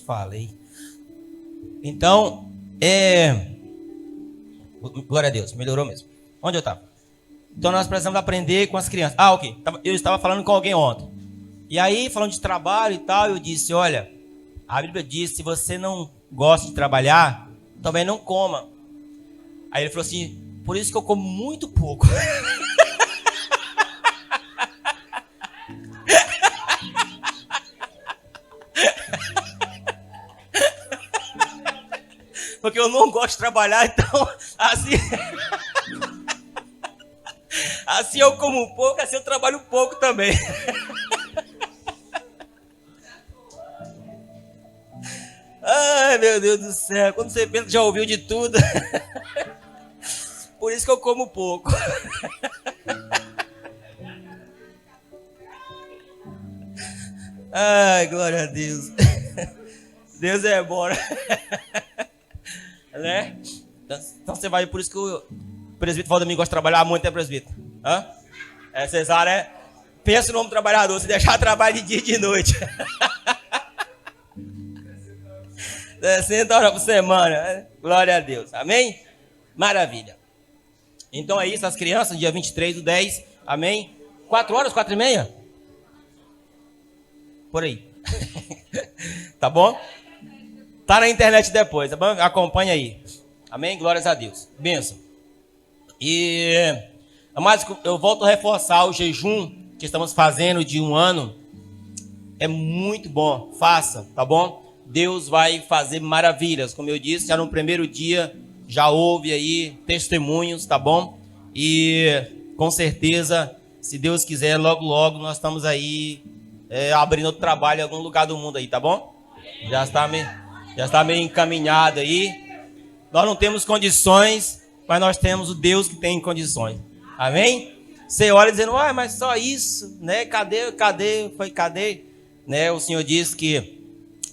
falei. Então, glória a Deus, melhorou mesmo. Onde eu estava? Então nós precisamos aprender com as crianças. Ok. Eu estava falando com alguém ontem. E aí, falando de trabalho e tal, eu disse, olha, a Bíblia diz, se você não gosta de trabalhar, também não coma. Aí ele falou assim, por isso que eu como muito pouco. Porque eu não gosto de trabalhar, então, assim... assim eu como pouco, assim eu trabalho pouco também. Ai, meu Deus do céu, quando você pensa que já ouviu de tudo. Por isso que eu como pouco. Ai, glória a Deus. Deus é bom, né? Então você vai, por isso que o presbítero Valdemir gosta de trabalhar muito, é presbítero? Hã? Cesário pensa no homem trabalhador, se deixar trabalho de dia e de noite. 60 horas por semana. Glória a Deus. Amém? Maravilha. Então é isso, as crianças, dia 23/10. Amém? 4 horas, 4:30? Por aí. Tá bom? Tá na internet depois, tá bom? Acompanha aí. Amém? Glórias a Deus. Bênção. Mas eu volto a reforçar o jejum que estamos fazendo de 1 ano. É muito bom. Faça, tá bom? Deus vai fazer maravilhas. Como eu disse, já no primeiro dia já houve aí testemunhos, tá bom? E com certeza, se Deus quiser, logo logo nós estamos aí abrindo outro trabalho em algum lugar do mundo aí, tá bom? Já está meio encaminhado aí. Nós não temos condições, mas nós temos o Deus que tem condições. Amém? Você olha dizendo, mas só isso, né? Cadê? Né? O Senhor diz que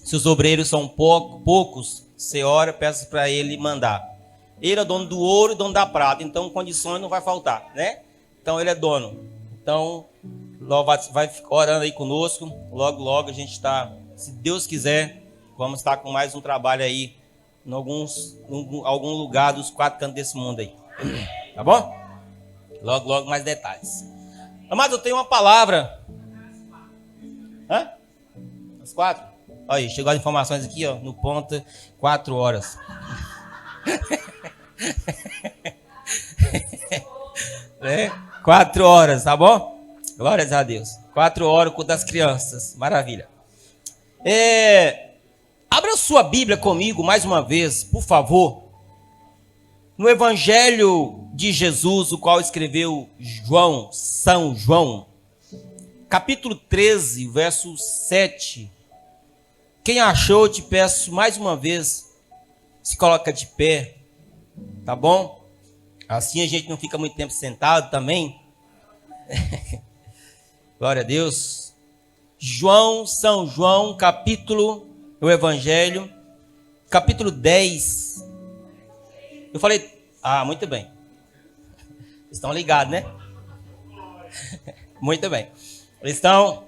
se os obreiros são poucos, você ora, peça para ele mandar. Ele é dono do ouro e dono da prata, então condições não vai faltar, né? Então ele é dono. Então, vai orando aí conosco. Logo, logo a gente está, se Deus quiser, vamos estar com mais um trabalho aí em algum lugar dos 4 cantos desse mundo aí. Tá bom? Logo, logo mais detalhes. Amado, eu tenho uma palavra. Hã? Às 4? Olha aí, chegou as informações aqui, ó, no ponto, 4 horas. 4 horas, tá bom? Glórias a Deus. 4 horas com das crianças. Maravilha. Abra sua Bíblia comigo mais uma vez, por favor. No Evangelho de Jesus, o qual escreveu São João, capítulo 13, verso 7. Quem achou, eu te peço mais uma vez, se coloca de pé, tá bom? Assim a gente não fica muito tempo sentado também. Glória a Deus. São João, capítulo, o Evangelho, capítulo 10. Eu falei, muito bem. Estão ligados, né? Muito bem. Estão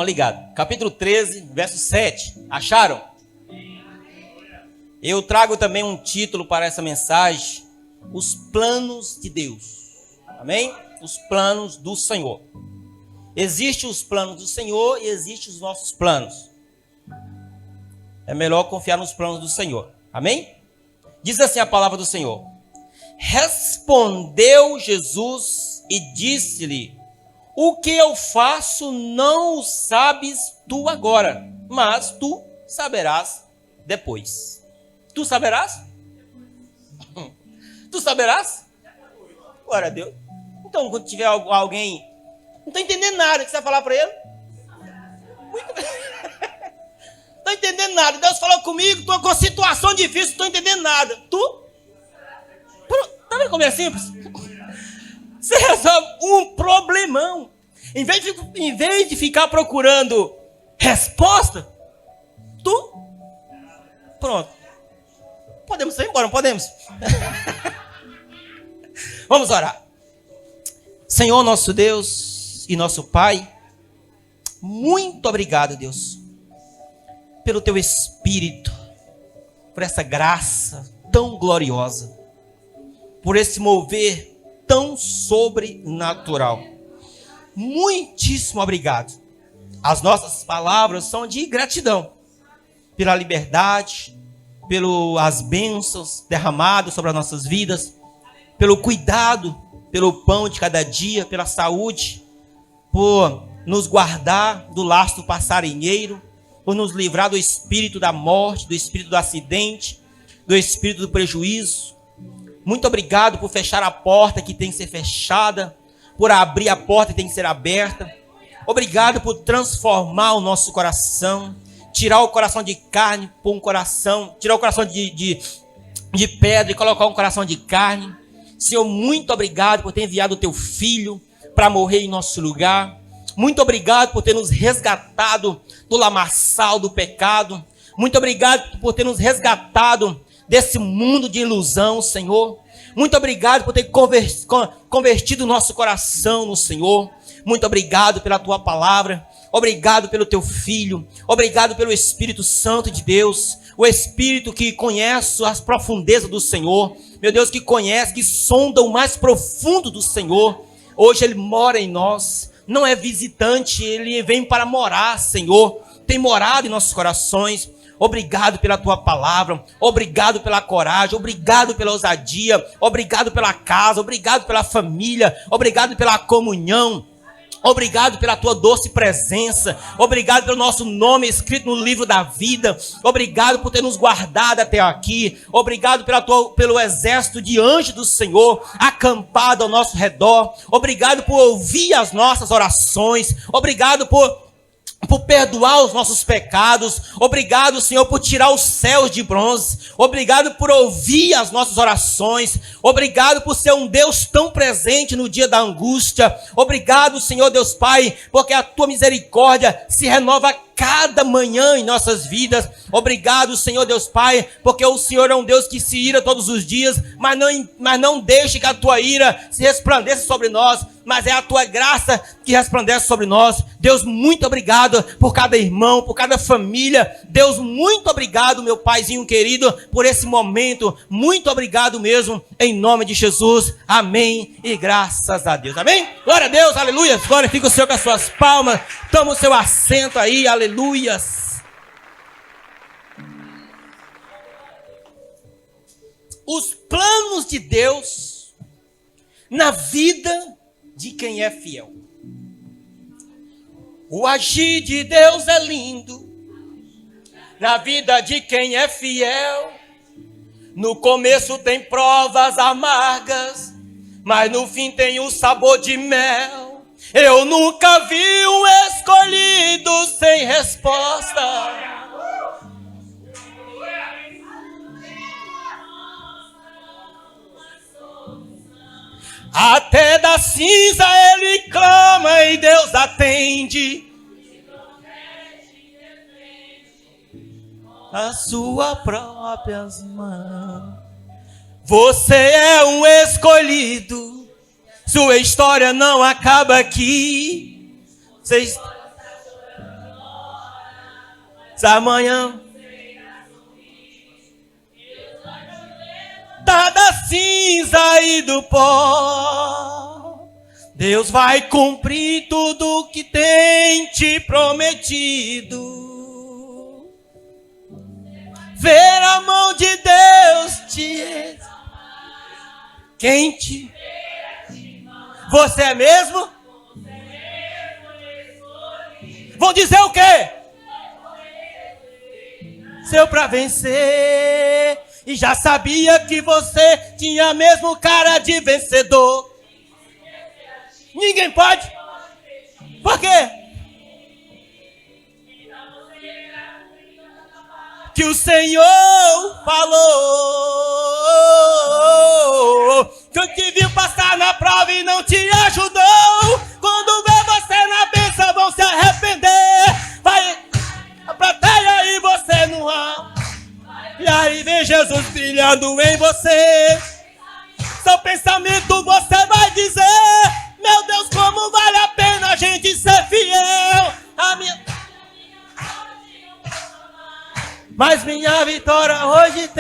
ligados. Capítulo 13, verso 7. Acharam? Eu trago também um título para essa mensagem: os planos de Deus. Amém? Os planos do Senhor. Existem os planos do Senhor e existem os nossos planos. É melhor confiar nos planos do Senhor. Amém? Diz assim a palavra do Senhor. Respondeu Jesus e disse-lhe: o que eu faço não o sabes tu agora, mas tu saberás depois. Tu saberás? Tu saberás? Glória a Deus. Então, quando tiver alguém, não estou entendendo nada, que você vai falar para ele? Muito bem. Não estou entendendo nada. Deus falou comigo, estou com situação difícil, não estou entendendo nada. Tu? Tá vendo como é simples? Você resolve um problemão. Em vez de ficar procurando resposta, pronto. Podemos ir embora, não podemos? Vamos orar. Senhor, nosso Deus e nosso Pai, muito obrigado, Deus. pelo teu Espírito, por essa graça tão gloriosa, por esse mover tão sobrenatural. Muitíssimo obrigado. As nossas palavras são de gratidão pela liberdade, pelas bênçãos derramadas sobre as nossas vidas, pelo cuidado, pelo pão de cada dia, pela saúde, por nos guardar do laço passarinheiro, por nos livrar do espírito da morte, do espírito do acidente, do espírito do prejuízo. Muito obrigado por fechar a porta que tem que ser fechada, por abrir a porta que tem que ser aberta. Obrigado por transformar o nosso coração, tirar o coração de carne por um coração, tirar o coração de pedra e colocar um coração de carne. Senhor, muito obrigado por ter enviado o teu filho para morrer em nosso lugar. Muito obrigado por ter nos resgatado do lamaçal do pecado. Muito obrigado por ter nos resgatado desse mundo de ilusão, Senhor. Muito obrigado por ter convertido o nosso coração no Senhor. Muito obrigado pela tua palavra. Obrigado pelo teu filho. Obrigado pelo Espírito Santo de Deus. O Espírito que conhece as profundezas do Senhor. Meu Deus, que conhece, que sonda o mais profundo do Senhor. Hoje Ele mora em nós. Não é visitante, Ele vem para morar, Senhor. Tem morado em nossos corações. Obrigado pela tua palavra, obrigado pela coragem, obrigado pela ousadia, obrigado pela casa, obrigado pela família, obrigado pela comunhão, obrigado pela tua doce presença, obrigado pelo nosso nome escrito no livro da vida, obrigado por ter nos guardado até aqui, obrigado pelo exército de anjos do Senhor acampado ao nosso redor, obrigado por ouvir as nossas orações, obrigado por perdoar os nossos pecados. Obrigado, Senhor, por tirar os céus de bronze. Obrigado por ouvir as nossas orações. Obrigado por ser um Deus tão presente no dia da angústia. Obrigado, Senhor Deus Pai, porque a tua misericórdia se renova cada manhã em nossas vidas. Obrigado, Senhor Deus Pai, porque o Senhor é um Deus que se ira todos os dias, mas não deixe que a tua ira se resplandeça sobre nós, mas é a tua graça que resplandece sobre nós. Deus, muito obrigado por cada irmão, por cada família. Deus, muito obrigado, meu Paizinho querido, por esse momento. Muito obrigado mesmo, em nome de Jesus. Amém e graças a Deus. Amém? Glória a Deus, aleluia. Glorifica o Senhor com as suas palmas. Toma o seu assento aí, aleluias. Os planos de Deus na vida de quem é fiel. O agir de Deus é lindo na vida de quem é fiel. No começo tem provas amargas, mas no fim tem o sabor de mel. Eu nunca vi um escolhido sem resposta. Até da cinza ele clama e Deus atende. As suas próprias mãos. Você é um escolhido. Sua história não acaba aqui. Vocês... Amanhã tá da cinza e do pó. Deus vai cumprir tudo que tem te prometido. Ver a mão de Deus te... Quem te... Você é mesmo? Vão dizer o quê? Seu pra vencer. E já sabia que você tinha mesmo cara de vencedor. Ninguém pode. Por quê? Que o Senhor falou. Que eu te viu passar na prova e não te ajudou. Quando vê você na bênção vão se arrepender. Vai a plateia e você no ar. E aí vem Jesus brilhando em você. Seu pensamento você vai dizer: meu Deus, como vale a pena a gente ser fiel. A minha...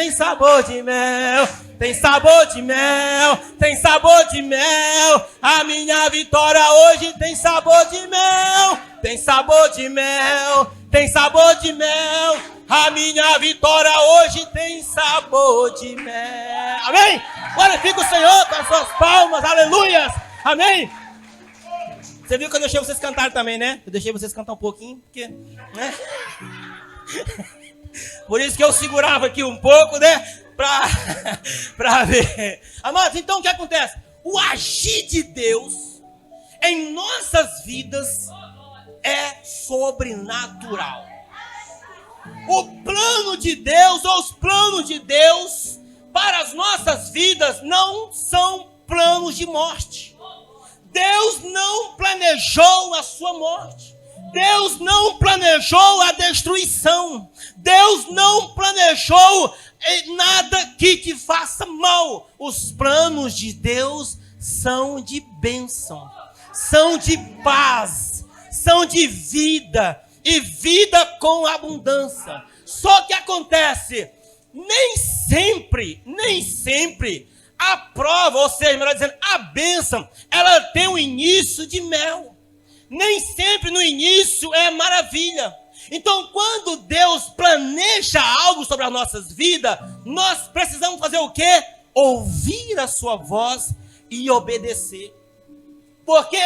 tem sabor de mel, tem sabor de mel, tem sabor de mel. A minha vitória hoje tem sabor de mel, tem sabor de mel, tem sabor de mel. A minha vitória hoje tem sabor de mel. Amém? Glorifica o Senhor com as suas palmas, aleluias. Amém? Você viu que eu deixei vocês cantarem também, né? Eu deixei vocês cantar um pouquinho, porque, né? Por isso que eu segurava aqui um pouco, né? Pra ver. Amados, então o que acontece? O agir de Deus em nossas vidas é sobrenatural. O plano de Deus, ou os planos de Deus para as nossas vidas não são planos de morte. Deus não planejou a sua morte. Deus não planejou a destruição. Deus não planejou nada que te faça mal. Os planos de Deus são de bênção, são de paz, são de vida, e vida com abundância. Só que acontece, nem sempre a prova, ou seja, melhor dizendo, a bênção, ela tem um início de mel. Nem sempre no início é maravilha. Então, quando Deus planeja algo sobre as nossas vidas, nós precisamos fazer o quê? Ouvir a sua voz e obedecer. Porque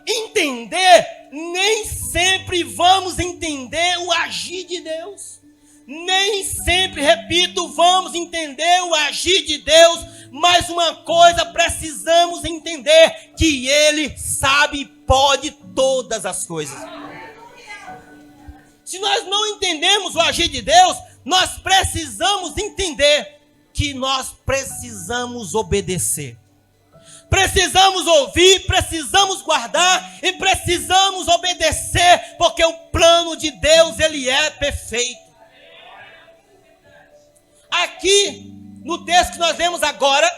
entender, nem sempre vamos entender o agir de Deus. Nem sempre, repito, vamos entender o agir de Deus. Mas uma coisa precisamos entender, que Ele sabe e pode todas as coisas. Se nós não entendemos o agir de Deus, nós precisamos entender que nós precisamos obedecer. Precisamos ouvir, precisamos guardar e precisamos obedecer, porque o plano de Deus, ele é perfeito. Aqui, no texto que nós lemos agora,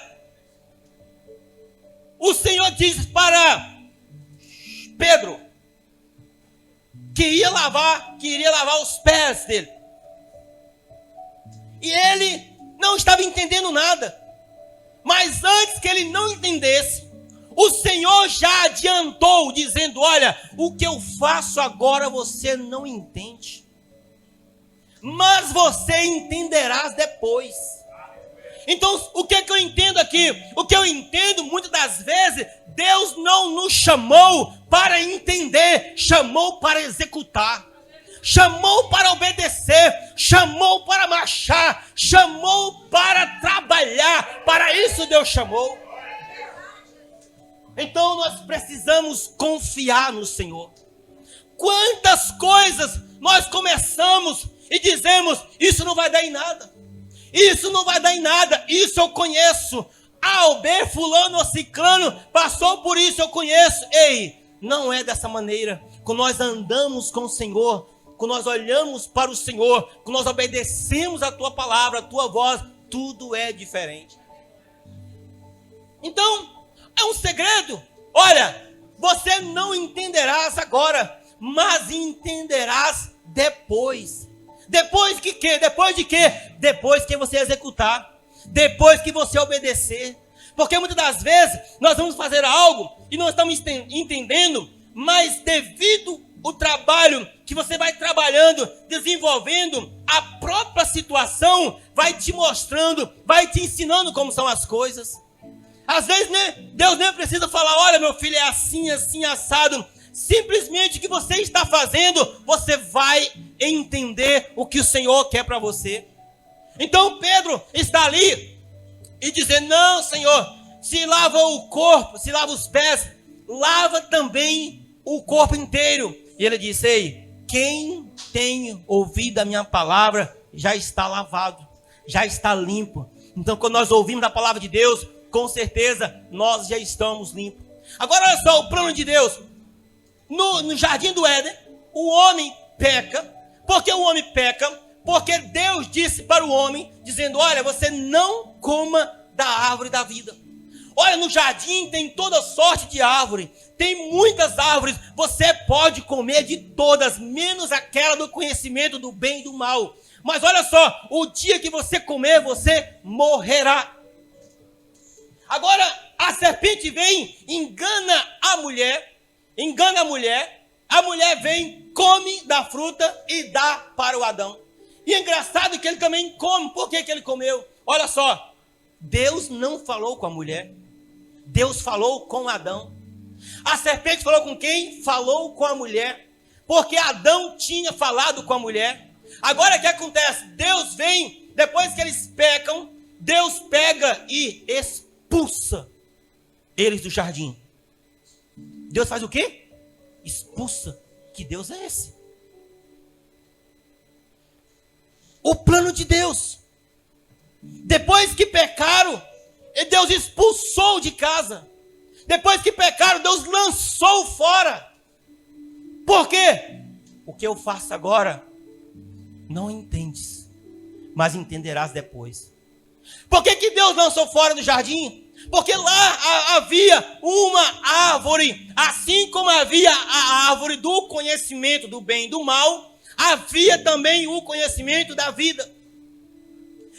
o Senhor diz para Pedro que iria lavar os pés dele. E ele não estava entendendo nada. Mas antes que ele não entendesse, o Senhor já adiantou, dizendo: olha, o que eu faço agora você não entende, mas você entenderás depois. Então, o que é que eu entendo aqui? O que eu entendo, muitas das vezes, Deus não nos chamou para entender, chamou para executar. Chamou para obedecer, chamou para marchar, chamou para trabalhar. Para isso Deus chamou. Então nós precisamos confiar no Senhor. Quantas coisas nós começamos e dizemos: isso não vai dar em nada, isso não vai dar em nada, isso eu conheço. A ou B, fulano ou ciclano passou por isso, eu conheço. Ei, não é dessa maneira. Quando nós andamos com o Senhor, quando nós olhamos para o Senhor, quando nós obedecemos a Tua palavra, a Tua voz, tudo é diferente. Então, é um segredo. Olha, você não entenderás agora, mas entenderás depois. Depois que quê? Depois de quê? Depois que você executar. Depois que você obedecer. Porque muitas das vezes nós vamos fazer algo e não estamos entendendo, mas devido o trabalho que você vai trabalhando, desenvolvendo, a própria situação vai te mostrando, vai te ensinando como são as coisas. Às vezes, né, Deus nem precisa falar: olha, meu filho, é assim, assim, assado. Simplesmente o que você está fazendo, você vai entender o que o Senhor quer para você. Então Pedro está ali e dizendo: não, Senhor, se lava o corpo, se lava os pés, lava também o corpo inteiro. E ele disse: ei, quem tem ouvido a minha palavra já está lavado, já está limpo. Então, quando nós ouvimos a palavra de Deus, com certeza nós já estamos limpos. Agora olha só o plano de Deus. No jardim do Éden, o homem peca. Por que o homem peca? Porque Deus disse para o homem, dizendo: olha, você não coma da árvore da vida. Olha, no jardim tem toda sorte de árvore. Tem muitas árvores. Você pode comer de todas, menos aquela do conhecimento do bem e do mal. Mas olha só, o dia que você comer, você morrerá. Agora, a serpente vem, engana a mulher. A mulher vem, come da fruta e dá para o Adão. E é engraçado que ele também come. Por que ele comeu? Olha só, Deus não falou com a mulher. Deus falou com Adão. A serpente falou com quem? Falou com a mulher. Porque Adão tinha falado com a mulher. Agora o que acontece? Deus vem, depois que eles pecam, Deus pega e expulsa eles do jardim. Deus faz o quê? Expulsa. Que Deus é esse? O plano de Deus. Depois que pecaram, Deus expulsou de casa. Depois que pecaram, Deus lançou fora. Por quê? O que eu faço agora, não entendes, mas entenderás depois. Por que Deus lançou fora do jardim? Porque lá havia uma árvore, assim como havia a árvore do conhecimento do bem e do mal, havia também o conhecimento da vida.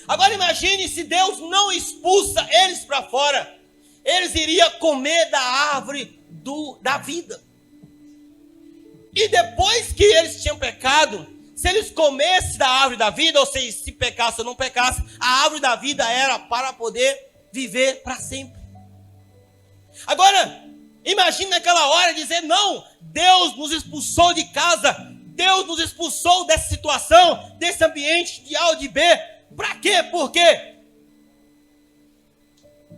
Agora imagine se Deus não expulsa eles para fora, eles iriam comer da árvore da vida. E depois que eles tinham pecado, se eles comessem da árvore da vida, ou seja, se pecasse ou não pecasse, a árvore da vida era para poder viver para sempre. Agora, imagine naquela hora dizer, não, Deus nos expulsou de casa, Deus nos expulsou dessa situação, desse ambiente de A ou de B. Para quê? Por quê?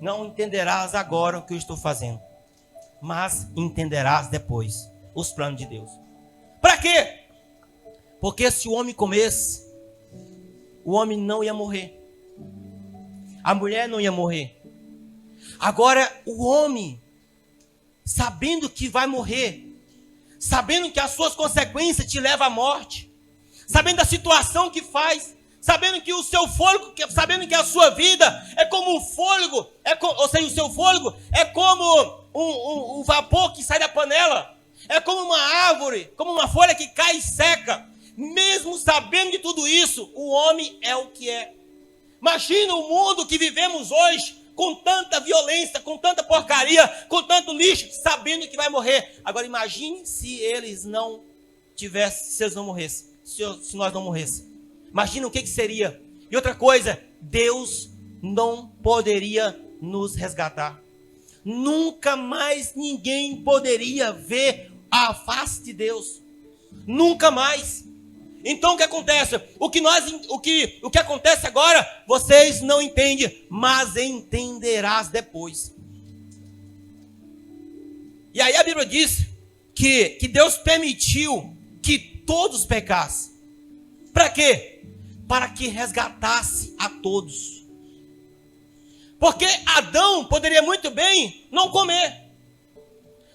Não entenderás agora o que eu estou fazendo, mas entenderás depois os planos de Deus. Para quê? Porque se o homem comesse, o homem não ia morrer. A mulher não ia morrer. Agora, o homem, sabendo que vai morrer, sabendo que as suas consequências te levam à morte, sabendo da situação que faz, sabendo que o seu fôlego, sabendo que a sua vida é como um fôlego, ou seja, o seu fôlego é como um vapor que sai da panela, é como uma árvore, como uma folha que cai e seca. Mesmo sabendo de tudo isso, o homem é o que é. Imagina o mundo que vivemos hoje, com tanta violência, com tanta porcaria, com tanto lixo, sabendo que vai morrer. Agora imagine se eles não tivessem, se eles não morressem, se nós não morrêssemos. Imagina o que seria. E outra coisa, Deus não poderia nos resgatar. Nunca mais ninguém poderia ver a face de Deus. Nunca mais. Então o que acontece? O que acontece agora, vocês não entendem, mas entenderás depois. E aí a Bíblia diz que Deus permitiu que todos pecassem. Para quê? Para que resgatasse a todos. Porque Adão poderia muito bem não comer.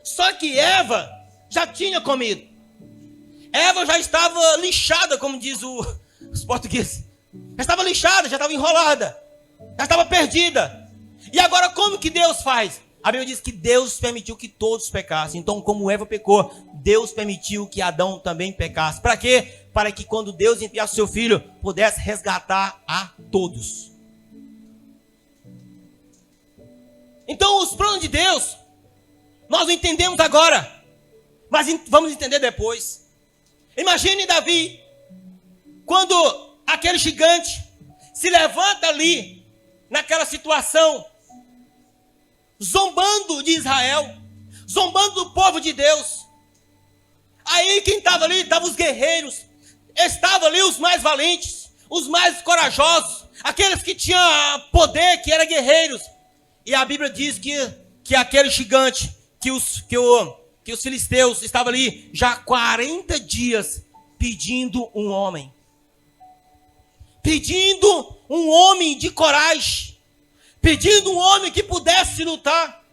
Só que Eva já tinha comido. Eva já estava lixada, como diz os portugueses. Já estava lixada, já estava enrolada. Já estava perdida. E agora como que Deus faz? A Bíblia diz que Deus permitiu que todos pecassem. Então, como Eva pecou, Deus permitiu que Adão também pecasse. Para quê? Para que quando Deus enviasse o seu filho, pudesse resgatar a todos. Então, os planos de Deus, nós não entendemos agora, mas vamos entender depois. Imagine Davi, quando aquele gigante se levanta ali, naquela situação, zombando de Israel, zombando do povo de Deus. Aí quem estava ali, estavam os guerreiros, estavam ali os mais valentes, os mais corajosos, aqueles que tinham poder, que eram guerreiros. E a Bíblia diz que aquele gigante, que os filisteus estavam ali já 40 dias pedindo um homem. Pedindo um homem de coragem. Pedindo um homem que pudesse lutar.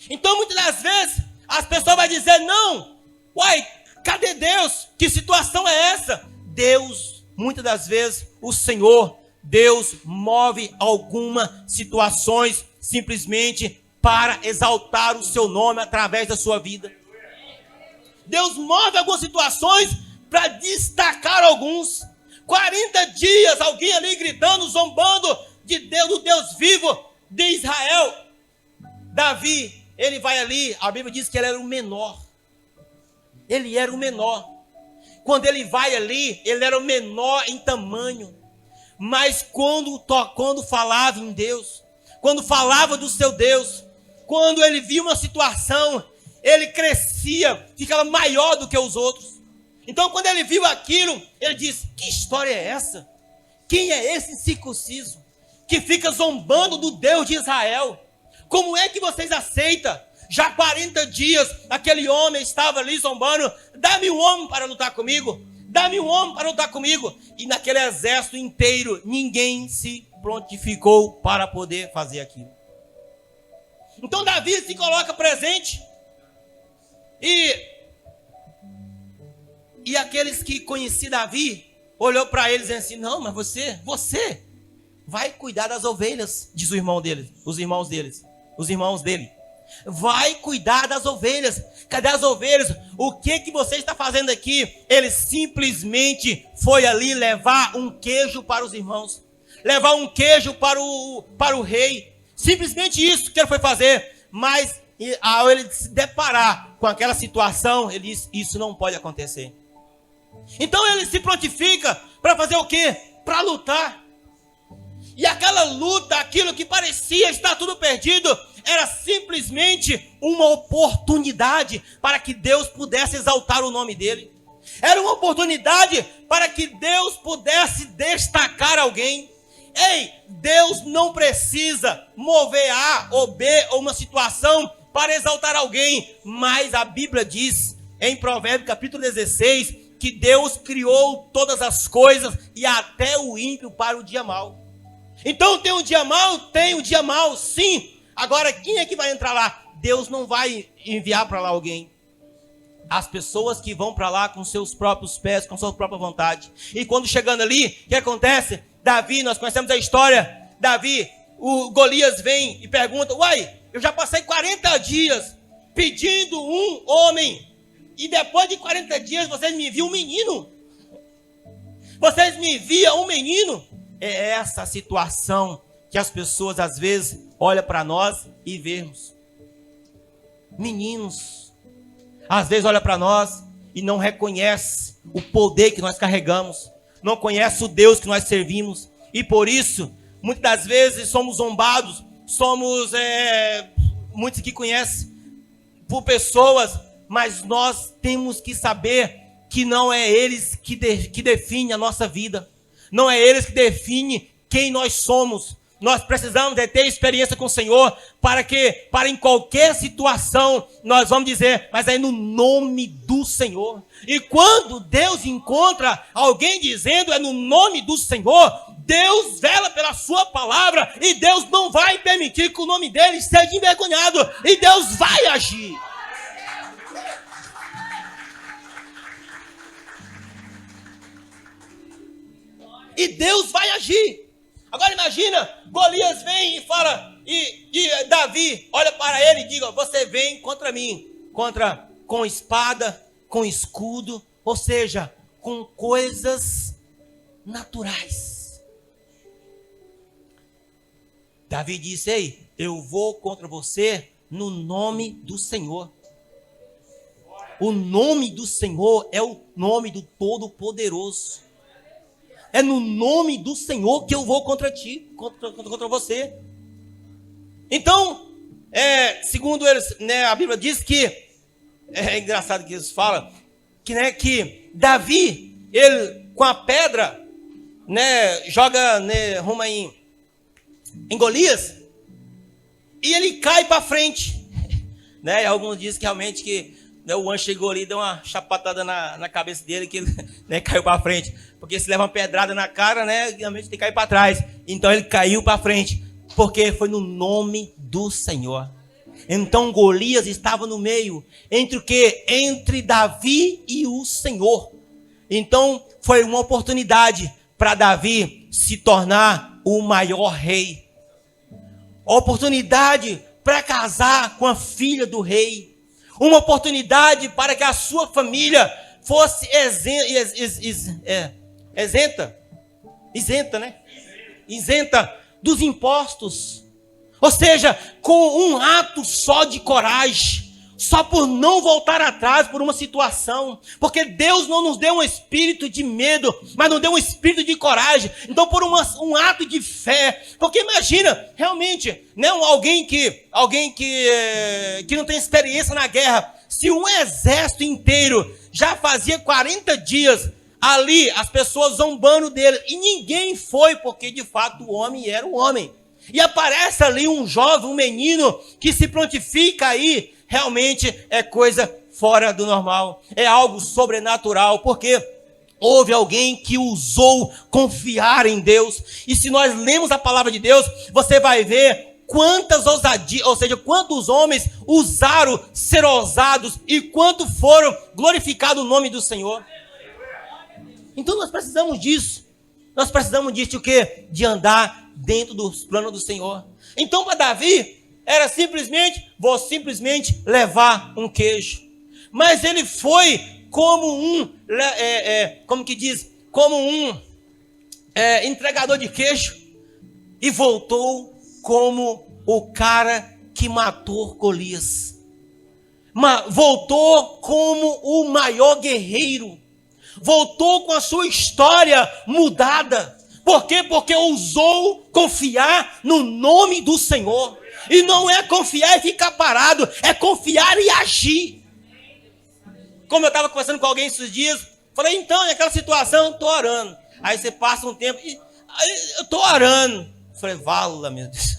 Então muitas das vezes as pessoas vão dizer, não, uai, cadê Deus? Que situação é essa? Deus, muitas das vezes, o Senhor, Deus move algumas situações simplesmente para exaltar o seu nome através da sua vida. Deus move algumas situações para destacar alguns. 40 dias, alguém ali gritando, zombando de Deus, do Deus vivo de Israel. Davi, ele vai ali, a Bíblia diz que ele era o menor. Ele era o menor. Quando ele vai ali, ele era o menor em tamanho. Mas quando falava em Deus, quando falava do seu Deus, quando ele via uma situação, ele crescia, ficava maior do que os outros. Então quando ele viu aquilo, ele disse: que história é essa? Quem é esse incircunciso que fica zombando do Deus de Israel? Como é que vocês aceitam? Já 40 dias, aquele homem estava ali zombando. Dá-me um homem para lutar comigo. Dá-me um homem para lutar comigo. E naquele exército inteiro, ninguém se prontificou para poder fazer aquilo. Então Davi se coloca presente. E aqueles que conheciam Davi, olhou para eles e disse assim: não, mas você vai cuidar das ovelhas, diz os irmãos dele. Vai cuidar das ovelhas. Cadê as ovelhas? O que você está fazendo aqui? Ele simplesmente foi ali levar um queijo para os irmãos, levar um queijo para o rei. Simplesmente isso que ele foi fazer. Mas ao ele se deparar com aquela situação, ele diz: isso não pode acontecer. Então ele se prontifica para fazer o quê? Para lutar. E aquela luta, aquilo que parecia estar tudo perdido, era simplesmente uma oportunidade para que Deus pudesse exaltar o nome dele. Era uma oportunidade para que Deus pudesse destacar alguém. Ei, Deus não precisa mover A ou B ou uma situação para exaltar alguém. Mas a Bíblia diz em Provérbios capítulo 16 que Deus criou todas as coisas e até o ímpio para o dia mau. Então tem um dia mau, sim. Agora quem é que vai entrar lá? Deus não vai enviar para lá alguém. As pessoas que vão para lá com seus próprios pés, com sua própria vontade. E quando chegando ali, o que acontece? Davi, nós conhecemos a história. Davi, o Golias vem e pergunta: uai, eu já passei 40 dias pedindo um homem. E depois de 40 dias vocês me viam um menino. Vocês me viam um menino. É essa situação que as pessoas às vezes olham para nós e vemos. Meninos, às vezes olham para nós e não reconhece o poder que nós carregamos. Não conhece o Deus que nós servimos. E por isso, muitas das vezes somos zombados. Somos muitos que conhecem por pessoas. Mas nós temos que saber que não é eles que definem a nossa vida. Não é eles que definem quem nós somos. Nós precisamos de ter experiência com o Senhor para em qualquer situação nós vamos dizer: mas é no nome do Senhor. E quando Deus encontra alguém dizendo é no nome do Senhor, Deus vela pela sua palavra e Deus não vai permitir que o nome dele seja envergonhado. E Deus vai agir. E Deus vai agir. Agora imagina, Golias vem e fala, e Davi olha para ele e diz: você vem contra mim, com espada, com escudo, ou seja, com coisas naturais. Davi disse: ei, eu vou contra você no nome do Senhor. O nome do Senhor é o nome do Todo-Poderoso. É no nome do Senhor que eu vou contra ti, contra você. Então, segundo eles, a Bíblia diz que, é engraçado que eles falam, que Davi, ele com a pedra, joga rumo em Golias, e ele cai para frente. E alguns dizem que realmente que o anjo chegou ali e deu uma chapatada na cabeça dele, que ele caiu para frente. Porque se leva uma pedrada na cara, realmente tem que cair para trás. Então ele caiu para frente, porque foi no nome do Senhor. Então Golias estava no meio, entre o quê? Entre Davi e o Senhor. Então foi uma oportunidade para Davi se tornar o maior rei. Oportunidade para casar com a filha do rei. Uma oportunidade para que a sua família fosse isenta dos impostos. Ou seja, com um ato só de coragem, só por não voltar atrás por uma situação, porque Deus não nos deu um espírito de medo, mas nos deu um espírito de coragem. Então por um ato de fé, porque imagina, realmente, né, alguém que não tem experiência na guerra, se um exército inteiro já fazia 40 dias ali, as pessoas zombando dele, e ninguém foi, porque de fato o homem era o homem. E aparece ali um jovem, um menino, que se prontifica aí, realmente é coisa fora do normal. É algo sobrenatural, porque houve alguém que ousou confiar em Deus. E se nós lemos a palavra de Deus, você vai ver quantas ousadias, ou seja, quantos homens usaram ser ousados e quanto foram glorificados o nome do Senhor. Então nós precisamos disso. Nós precisamos disso o quê? De andar dentro dos planos do Senhor. Então para Davi, era vou simplesmente levar um queijo. Mas ele foi como entregador de queijo. E voltou como o cara que matou Golias. Voltou como o maior guerreiro. Voltou com a sua história mudada. Por quê? Porque ousou confiar no nome do Senhor. E não é confiar e ficar parado, é confiar e agir. Como eu estava conversando com alguém esses dias, falei, então, naquela situação, eu estou orando. Aí você passa um tempo, e eu estou orando. Falei, vala, meu Deus.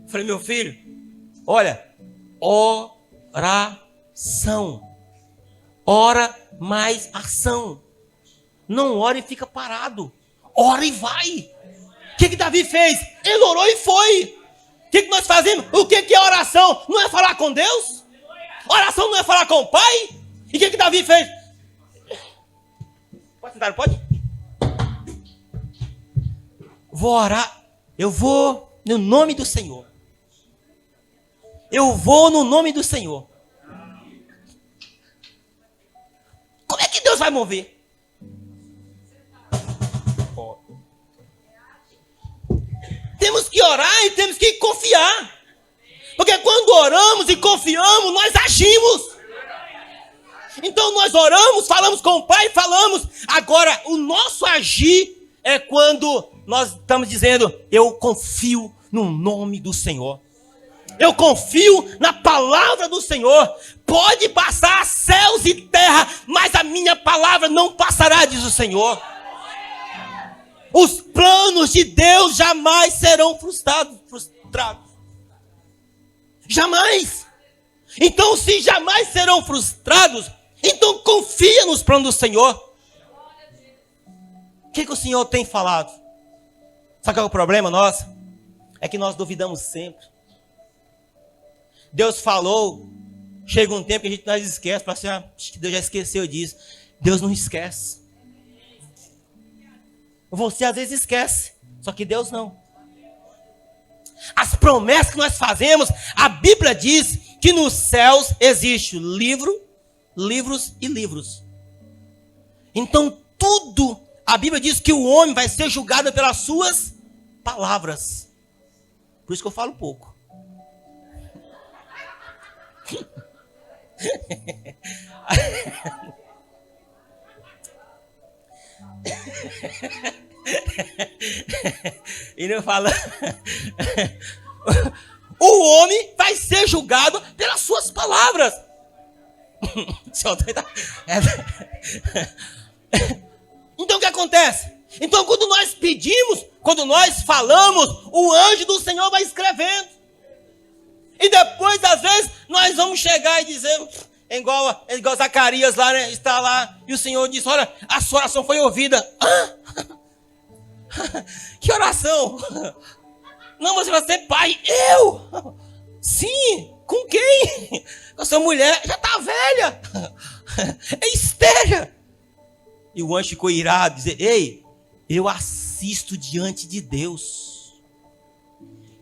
Falei, meu filho, olha, oração. Ora mais ação. Não ora e fica parado. Ora e vai. O que Davi fez? Ele orou e foi. O que nós fazemos? O que é oração? Não é falar com Deus? Oração não é falar com o Pai? E o que Davi fez? Pode sentar, pode? Vou orar. Eu vou no nome do Senhor. Eu vou no nome do Senhor. Como é que Deus vai mover? Temos que orar e temos que confiar. Porque quando oramos e confiamos, nós agimos. Então nós oramos, falamos com o Pai, falamos. Agora, o nosso agir é quando nós estamos dizendo, eu confio no nome do Senhor. Eu confio na palavra do Senhor. Pode passar céus e terra, mas a minha palavra não passará, diz o Senhor. Os planos de Deus jamais serão frustrados. Jamais. Então, se jamais serão frustrados, então confia nos planos do Senhor. O que o Senhor tem falado? Sabe qual é o problema nosso? É que nós duvidamos sempre. Deus falou, chega um tempo que nós esquece, fala assim, acho que Deus já esqueceu disso. Deus não esquece. Você às vezes esquece, só que Deus não. As promessas que nós fazemos, a Bíblia diz que nos céus existe livros e livros. Então tudo, a Bíblia diz que o homem vai ser julgado pelas suas palavras. Por isso que eu falo pouco. E não fala. O homem vai ser julgado pelas suas palavras. Então o que acontece? Então quando nós pedimos, quando nós falamos, o anjo do Senhor vai escrevendo. E depois, às vezes, nós vamos chegar e dizer, igual Zacarias lá, né? Está lá, e o Senhor diz, olha, a sua oração foi ouvida. Que oração? Não, você vai ser pai. Eu? Sim, com quem? Com a sua mulher, já está velha. É estéril. E o anjo ficou irado, dizer, ei, eu assisto diante de Deus.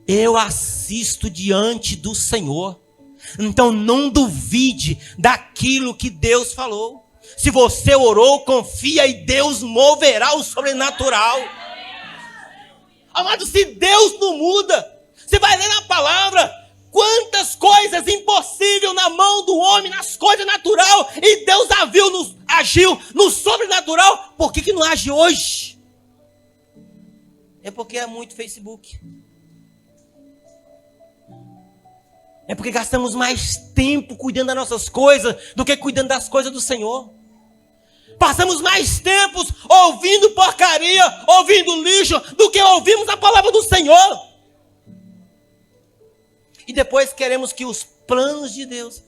Eu assisto diante do Senhor. Então não duvide daquilo que Deus falou. Se você orou, confia e Deus moverá o sobrenatural. Amado, se Deus não muda, você vai ler na palavra quantas coisas impossíveis na mão do homem, nas coisas naturais, e Deus agiu no sobrenatural. Por que não age hoje? É porque é muito Facebook. É porque gastamos mais tempo cuidando das nossas coisas do que cuidando das coisas do Senhor. Passamos mais tempos ouvindo porcaria, ouvindo lixo, do que ouvimos a palavra do Senhor. E depois queremos que os planos de Deus,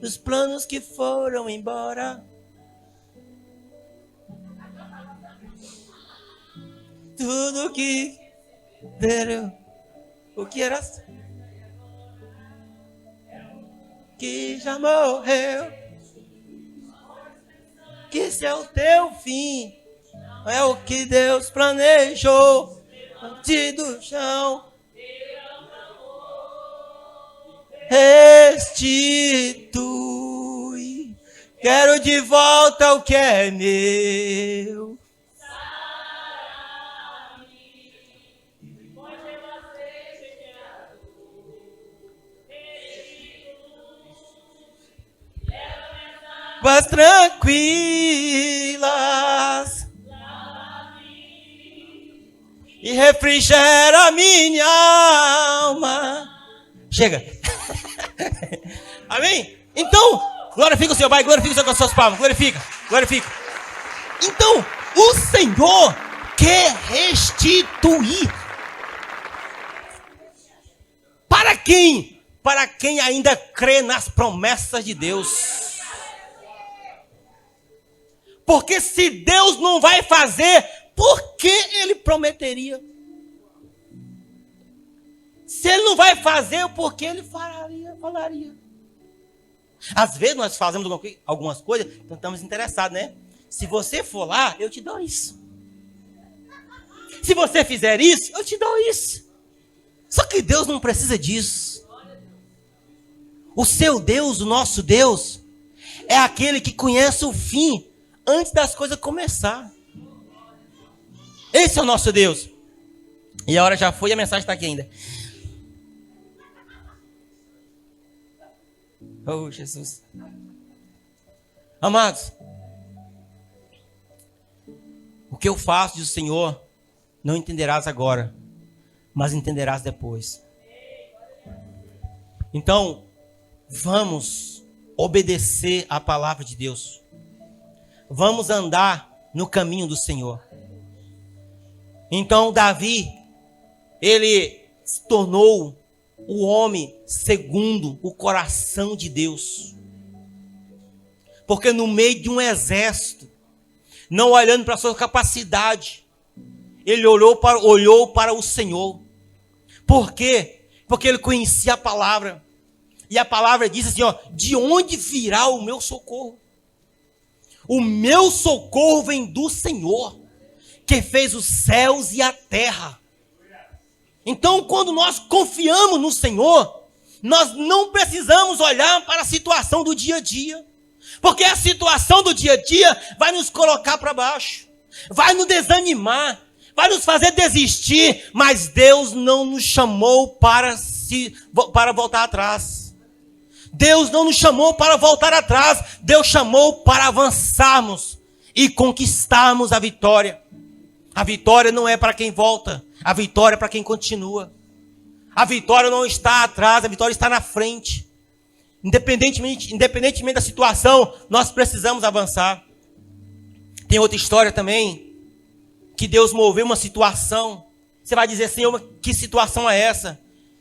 os planos que foram embora, tudo que deram, o que era, que já morreu, que esse é o teu fim, é o que Deus planejou, antes do chão, restitui, quero de volta o que é meu. Mas tranquilas e refrigera minha alma. Chega. Amém? Então, glorifica o Senhor, vai, glorifica o Senhor com as suas palmas, glorifica. Então, o Senhor quer restituir. Para quem? Para quem ainda crê nas promessas de Deus. Porque se Deus não vai fazer, por que Ele prometeria? Se Ele não vai fazer, por que Ele falaria? Às vezes nós fazemos algumas coisas, então estamos interessados, né? Se você for lá, eu te dou isso. Se você fizer isso, eu te dou isso. Só que Deus não precisa disso. O seu Deus, o nosso Deus, é aquele que conhece o fim antes das coisas começar. Esse é o nosso Deus. E a hora já foi e a mensagem está aqui ainda. Oh, Jesus. Amados, o que eu faço, diz o Senhor, não entenderás agora, mas entenderás depois. Então, vamos obedecer à palavra de Deus. Vamos andar no caminho do Senhor. Então Davi, ele se tornou o homem segundo o coração de Deus. Porque no meio de um exército, não olhando para a sua capacidade, ele olhou para o Senhor. Por quê? Porque ele conhecia a palavra. E a palavra diz assim, ó, de onde virá o meu socorro? O meu socorro vem do Senhor, que fez os céus e a terra. Então, quando nós confiamos no Senhor, nós não precisamos olhar para a situação do dia a dia. Porque a situação do dia a dia vai nos colocar para baixo, vai nos desanimar, vai nos fazer desistir. Mas Deus não nos chamou para voltar atrás. Deus não nos chamou para voltar atrás. Deus chamou para avançarmos e conquistarmos a vitória. A vitória não é para quem volta. A vitória é para quem continua. A vitória não está atrás, a vitória está na frente. Independentemente da situação, nós precisamos avançar. Tem outra história também, que Deus moveu uma situação. Você vai dizer, Senhor, que situação é essa?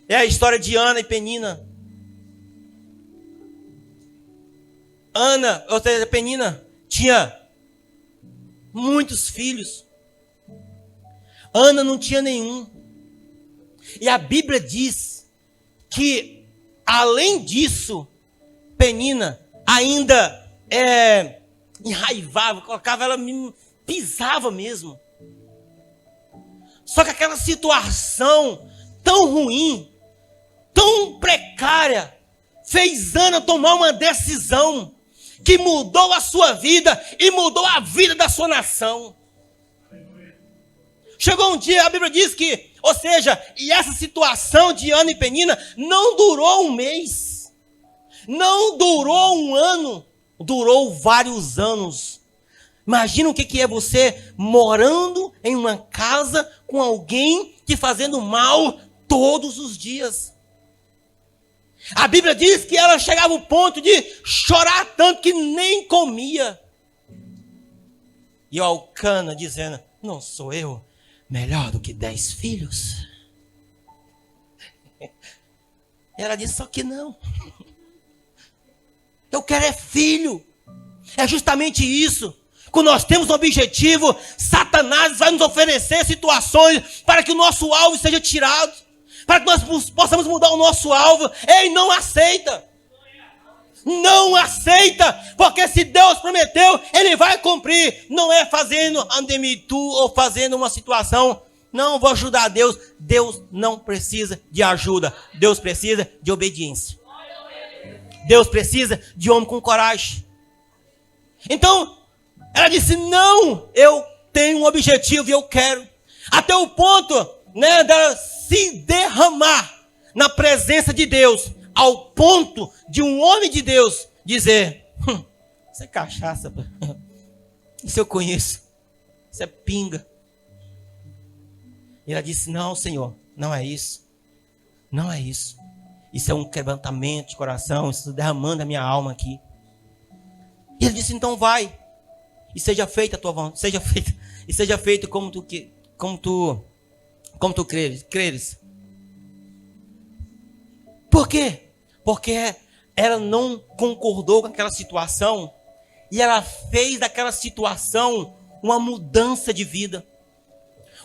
É a história de Ana e Penina. Penina tinha muitos filhos. Ana não tinha nenhum. E a Bíblia diz que, além disso, Penina ainda enraivava, colocava ela, pisava mesmo. Só que aquela situação tão ruim, tão precária, fez Ana tomar uma decisão que mudou a sua vida e mudou a vida da sua nação. Chegou um dia, a Bíblia diz que, ou seja, e essa situação de Ana e Penina não durou um mês, não durou um ano, durou vários anos. Imagina o que é você morando em uma casa com alguém te fazendo mal todos os dias. A Bíblia diz que ela chegava ao ponto de chorar tanto que nem comia. E o Elcana dizendo, não sou eu melhor do que 10 filhos? Ela disse, só que não. Eu quero é filho. É justamente isso. Quando nós temos um objetivo, Satanás vai nos oferecer situações para que o nosso alvo seja tirado. Para que nós possamos mudar o nosso alvo. Ele não aceita. Não aceita. Porque se Deus prometeu, Ele vai cumprir. Não é fazendo andemitu ou fazendo uma situação. Não vou ajudar Deus. Deus não precisa de ajuda. Deus precisa de obediência. Deus precisa de homem com coragem. Então, ela disse, não, eu tenho um objetivo e eu quero. Até o ponto, dela se derramar na presença de Deus. Ao ponto de um homem de Deus dizer, isso é cachaça, isso eu conheço, isso é pinga. E ela disse, não, Senhor, não é isso. Não é isso. Isso é um quebrantamento de coração, isso derramando a minha alma aqui. E ele disse, então vai. E seja feita a tua vontade, seja feito como tu creres. Por quê? Porque ela não concordou com aquela situação e ela fez daquela situação uma mudança de vida.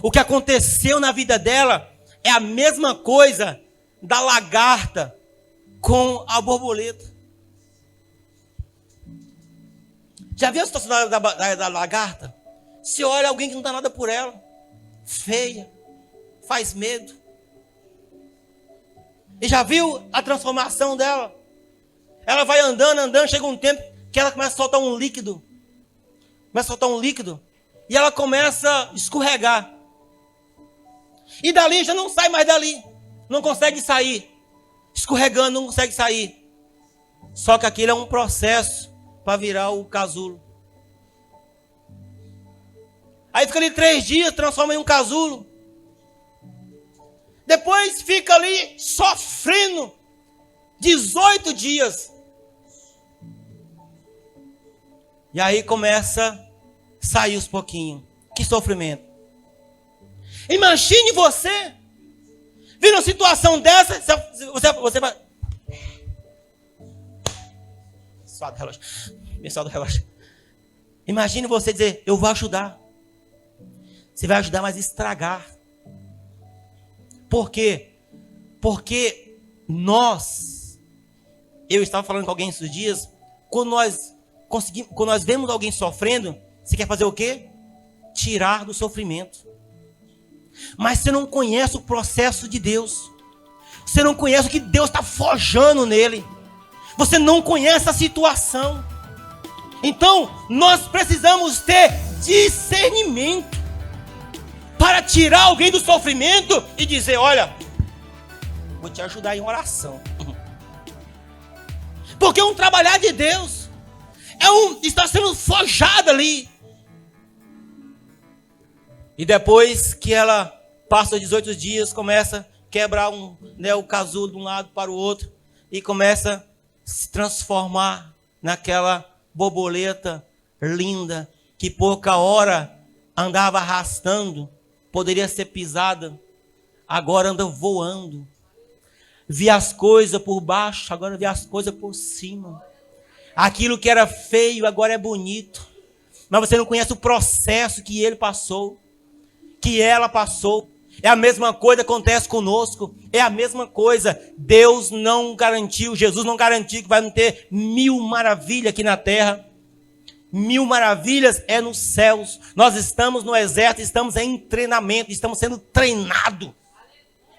O que aconteceu na vida dela é a mesma coisa da lagarta com a borboleta. Já viu a situação da lagarta? Se olha alguém que não dá nada por ela, feia, faz medo. E já viu a transformação dela? Ela vai andando, chega um tempo que ela começa a soltar um líquido. E ela começa a escorregar. E dali já não sai mais dali. Não consegue sair. Escorregando, não consegue sair. Só que aquilo é um processo para virar o casulo. Aí fica ali 3 dias, transforma em um casulo. Depois fica ali sofrendo 18 dias. E aí começa a sair os pouquinhos. Que sofrimento. Imagine você vir numa situação dessa, você vai... Pessoal do relógio. Imagine você dizer, eu vou ajudar. Você vai ajudar, mas estragar. Por quê? Porque eu estava falando com alguém esses dias, quando nós vemos alguém sofrendo, você quer fazer o quê? Tirar do sofrimento. Mas você não conhece o processo de Deus. Você não conhece o que Deus está forjando nele. Você não conhece a situação. Então, nós precisamos ter discernimento para tirar alguém do sofrimento e dizer, olha, vou te ajudar em oração. Porque é um trabalhar de Deus. Está sendo forjado ali. E depois que ela passa os 18 dias, começa a quebrar o casulo de um lado para o outro. E começa a se transformar naquela borboleta linda, que pouca hora andava arrastando, poderia ser pisada, agora anda voando. Via as coisas por baixo, agora vê as coisas por cima. Aquilo que era feio agora é bonito. Mas você não conhece o processo que ele passou, que ela passou. É a mesma coisa que acontece conosco. É a mesma coisa. Deus não garantiu, Jesus não garantiu que vai ter 1000 maravilhas aqui na terra. 1000 maravilhas é nos céus. Nós estamos no exército, estamos em treinamento, estamos sendo treinados.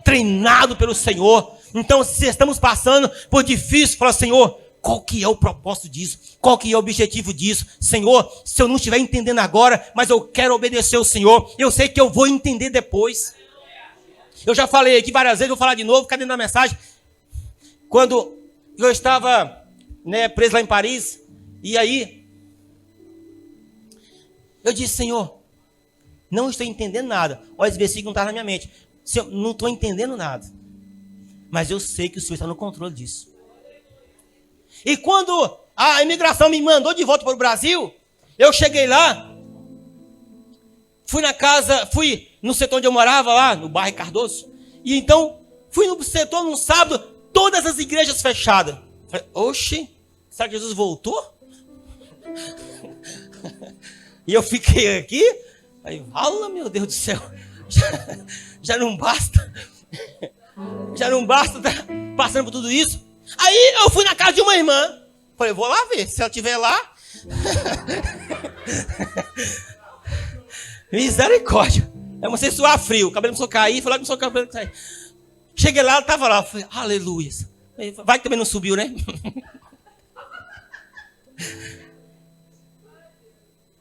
treinado pelo Senhor. Então, se estamos passando por difícil, fala, Senhor, qual que é o propósito disso? Qual que é o objetivo disso? Senhor, se eu não estiver entendendo agora, mas eu quero obedecer ao Senhor, eu sei que eu vou entender depois. Eu já falei aqui várias vezes, vou falar de novo, cadê na mensagem? Quando eu estava, preso lá em Paris, e aí eu disse, Senhor, não estou entendendo nada. Olha, esse versículo não está na minha mente. Senhor, não estou entendendo nada. Mas eu sei que o Senhor está no controle disso. E quando a imigração me mandou de volta para o Brasil, eu cheguei lá, fui no setor onde eu morava, lá no bairro Cardoso, e então fui no setor num sábado, todas as igrejas fechadas. Falei, oxe, será que Jesus voltou? E eu fiquei aqui, aí, fala, meu Deus do céu, já não basta, estar passando por tudo isso. Aí eu fui na casa de uma irmã, falei, vou lá ver, se ela estiver lá, misericórdia, eu não sei suar frio, o cabelo começou a cair, foi lá que começou o cabelo a cair. Cheguei lá, ela estava lá, falei, aleluia, vai que também não subiu, né?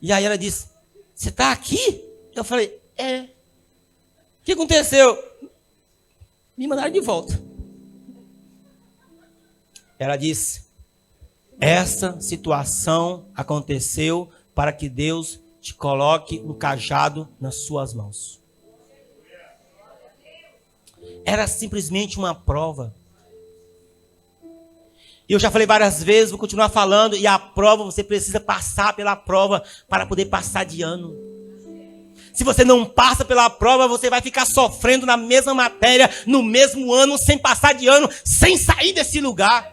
E aí ela disse, você está aqui? Eu falei, é. O que aconteceu? Me mandaram de volta. Ela disse, essa situação aconteceu para que Deus te coloque um cajado nas suas mãos. Era simplesmente uma prova. E eu já falei várias vezes, vou continuar falando, e a prova, você precisa passar pela prova para poder passar de ano. Se você não passa pela prova, você vai ficar sofrendo na mesma matéria, no mesmo ano, sem passar de ano, sem sair desse lugar.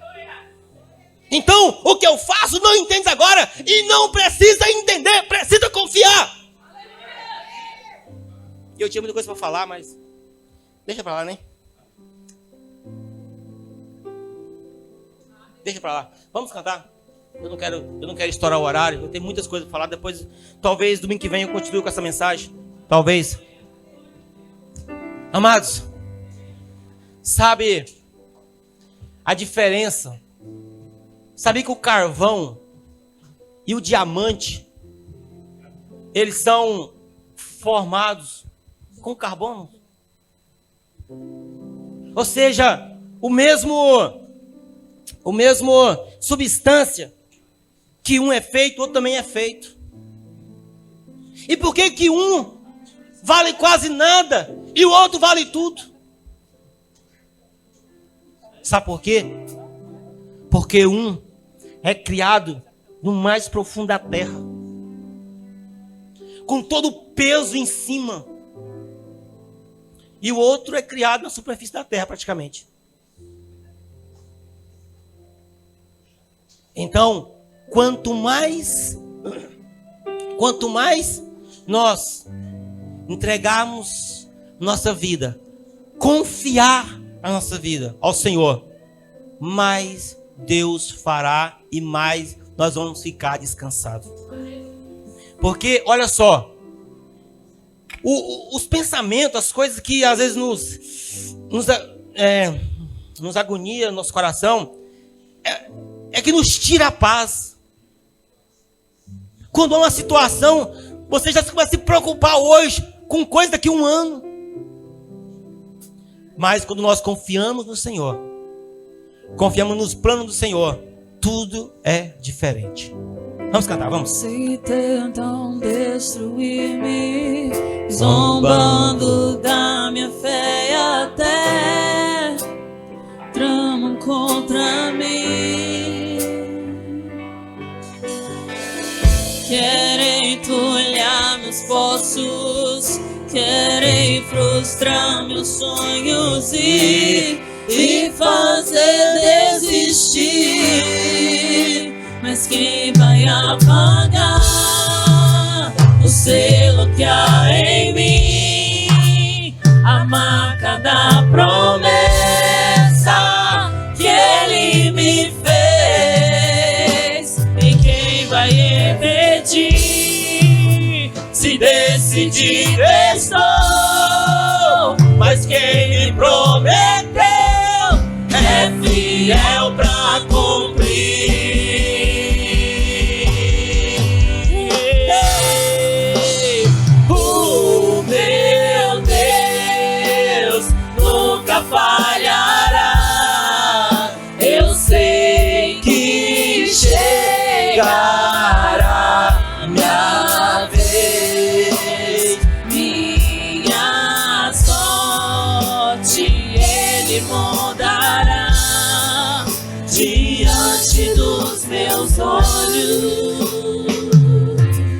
Então, o que eu faço, não entendes agora, e não precisa entender, precisa confiar. E eu tinha muita coisa para falar, mas deixa para lá, né? Deixa para lá. Vamos cantar? Eu não quero estourar o horário. Eu tenho muitas coisas para falar. Depois, talvez domingo que vem eu continue com essa mensagem. Talvez. Amados, sabe a diferença? Sabia que o carvão e o diamante, eles são formados com carbono? Ou seja, o mesmo substância que um é feito, o outro também é feito. E por que um vale quase nada e o outro vale tudo? Sabe por quê? Porque um é criado no mais profundo da terra, com todo o peso em cima, e o outro é criado na superfície da terra praticamente. Então, quanto mais nós entregarmos nossa vida, confiar a nossa vida ao Senhor, mais Deus fará e mais nós vamos ficar descansados. Porque, olha só, os pensamentos, as coisas que às vezes nos agonia no nosso coração, é que nos tira a paz. Quando há uma situação, você já começa a se preocupar hoje com coisa daqui a um ano. Mas quando nós confiamos no Senhor, confiamos nos planos do Senhor, tudo é diferente. Vamos cantar, vamos. Se tentam destruir-me, zombando da minha fé, até tramam contra mim. Querem entulhar meus poços, querem frustrar meus sonhos e fazer desistir. Mas quem vai apagar o selo que há em mim, a marca da promessa que Ele me fez? E quem vai impedir? Se decidir estou, mas quem me promete fiel pra cumprir. O meu Deus nunca falhará. Eu sei que chegará minha vez, minha sorte Ele mudará diante dos meus olhos.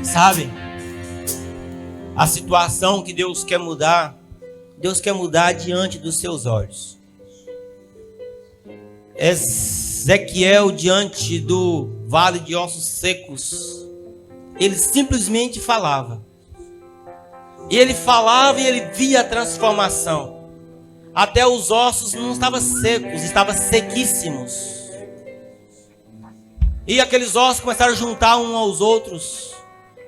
Sabe? A situação que Deus quer mudar diante dos seus olhos. Ezequiel, diante do vale de ossos secos, ele simplesmente falava. E ele falava e ele via a transformação. Até os ossos não estavam secos, estavam sequíssimos. E aqueles ossos começaram a juntar uns aos outros.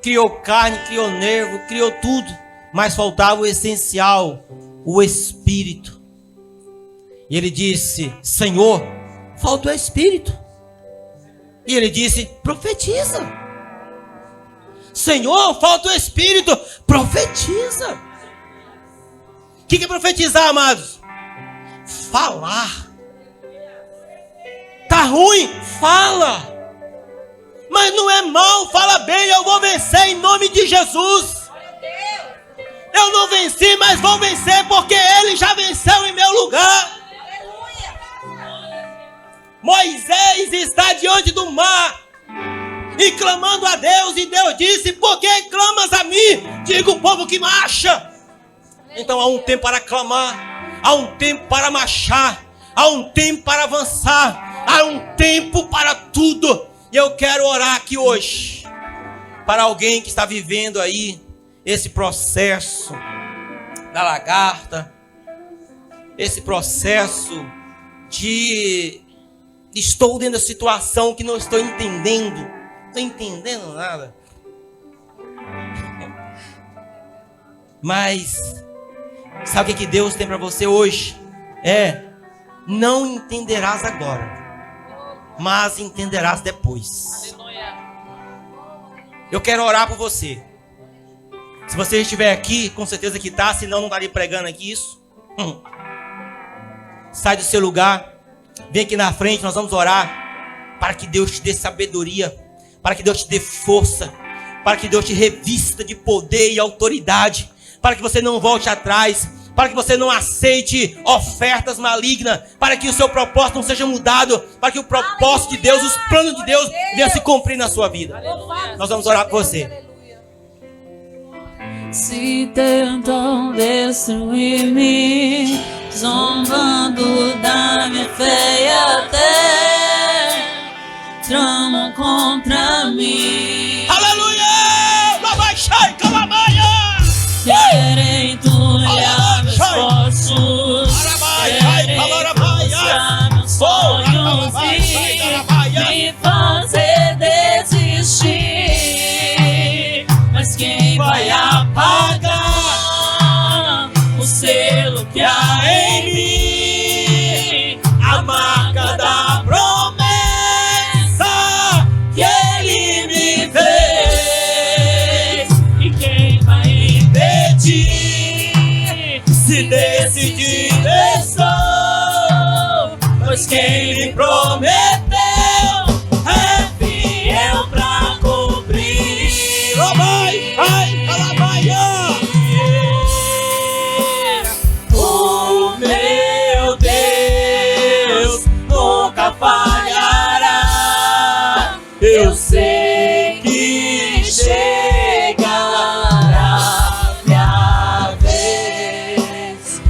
Criou carne, criou nervo, criou tudo. Mas faltava o essencial, o Espírito. E ele disse: Senhor, falta o Espírito. E ele disse: profetiza. Senhor, falta o Espírito, profetiza. O que é profetizar, amados? Falar. Tá ruim? Fala. Mas não é mal, fala bem, eu vou vencer em nome de Jesus. Eu não venci, mas vou vencer porque Ele já venceu em meu lugar. Moisés está diante do mar e clamando a Deus, e Deus disse: por que clamas a mim? Diga o povo que marcha. Então há um tempo para clamar, há um tempo para marchar, há um tempo para avançar, há um tempo para tudo. E eu quero orar aqui hoje para alguém que está vivendo aí esse processo da lagarta, esse processo de estou dentro da situação que não estou entendendo, não estou entendendo nada. Mas sabe o que Deus tem para você hoje? Não entenderás agora, mas entenderás depois. Eu quero orar por você. Se você estiver aqui, com certeza que está, senão não estaria pregando aqui isso. Sai do seu lugar, vem aqui na frente, nós vamos orar para que Deus te dê sabedoria, para que Deus te dê força, para que Deus te revista de poder e autoridade, para que você não volte atrás, para que você não aceite ofertas malignas, para que o seu propósito não seja mudado, para que o propósito de Deus, os planos de Deus venham se cumprir na sua vida. Nós vamos orar por você. Se tentam destruir-me, zombando da minha fé, e até tramam contra mim. Aleluia! Babachai, calamaia! Querem tulhar meus esforços, querem frustrar meus sonhos e me fazer desistir. Mas quem vai apagar o selo que há em mim? A marca da promessa que Ele me fez. E quem vai impedir se decidir estou? Pois quem me prometeu é fiel pra cumprir. Oh, vai, ai, calamaia! O meu Deus nunca falhará. Eu sei que chegará minha vez,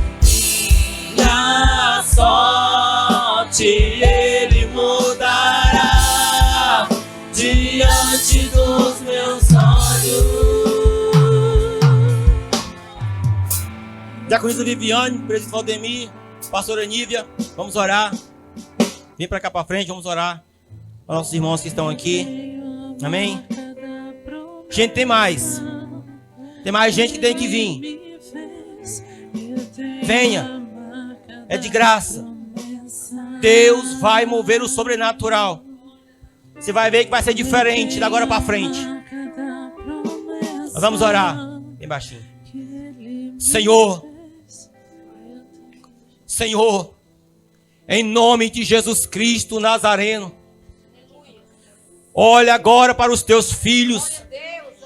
minha sorte Ele mudará diante dos meus olhos. Diaconisa Viviane, presidente Valdemir, pastora Nívia, vamos orar. Vem para cá para frente, vamos orar para nossos irmãos que estão aqui. Amém? Gente, tem mais. Tem mais gente que tem que vir. Venha. É de graça. Deus vai mover o sobrenatural. Você vai ver que vai ser diferente da agora para frente. Nós vamos orar bem baixinho. Senhor, Senhor, em nome de Jesus Cristo Nazareno, olha agora para os teus filhos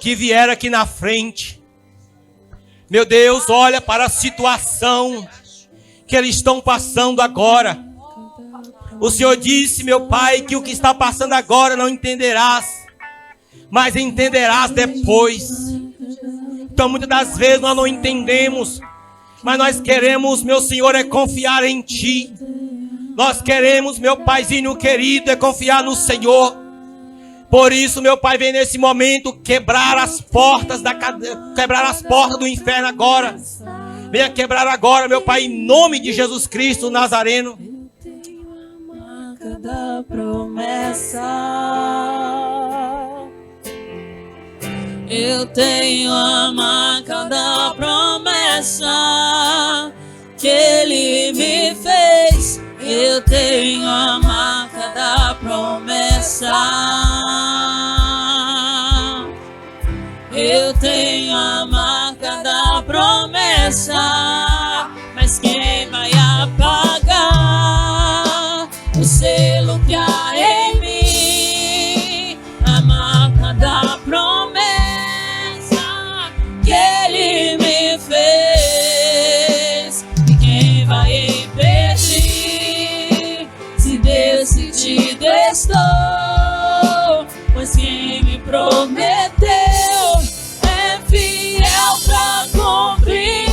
que vieram aqui na frente. Meu Deus, olha para a situação que eles estão passando agora. O Senhor disse, meu Pai, que o que está passando agora não entenderás, mas entenderás depois. Então muitas das vezes nós não entendemos, mas nós queremos, meu Senhor, é confiar em Ti. Nós queremos, meu Paizinho querido, é confiar no Senhor. Por isso, meu Pai, vem nesse momento quebrar as portas quebrar as portas do inferno agora. Venha quebrar agora, meu Pai, em nome de Jesus Cristo Nazareno. Da promessa, eu tenho a marca da promessa que Ele me fez. Eu tenho a marca da promessa. Eu tenho a marca da promessa, mas quem vai apagar o selo que há em mim? A marca da promessa que Ele me fez. E quem vai impedir se decidido estou? Pois quem me prometeu é fiel pra cumprir.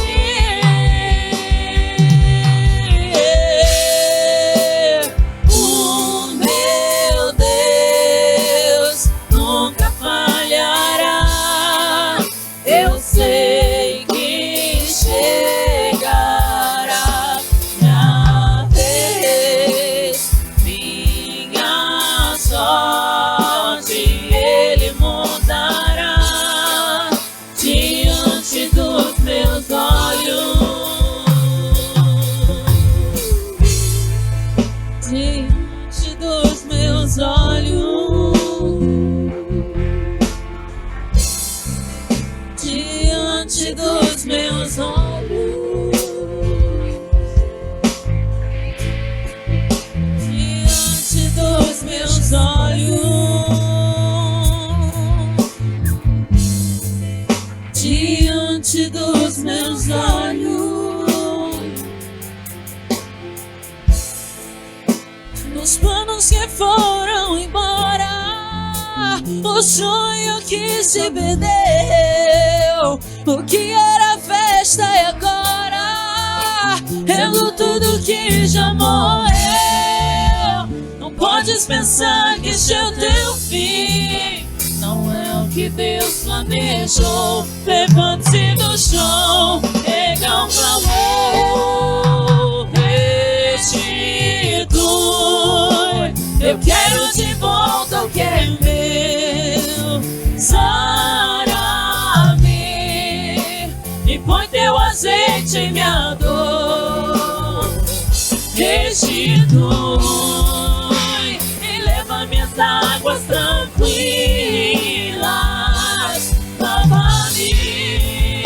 Diante dos meus olhos, os planos que foram embora, o sonho que se perdeu, o que era festa e agora é tudo que já morreu. Não podes pensar que este é o teu fim, não é o que Deus planejou. Levante-se do chão, pega um clamor, restitui. Eu quero de volta o que é meu. Sara-me e põe teu azeite em minha dor. Restitui e leva minhas águas tranquilas. Lava-me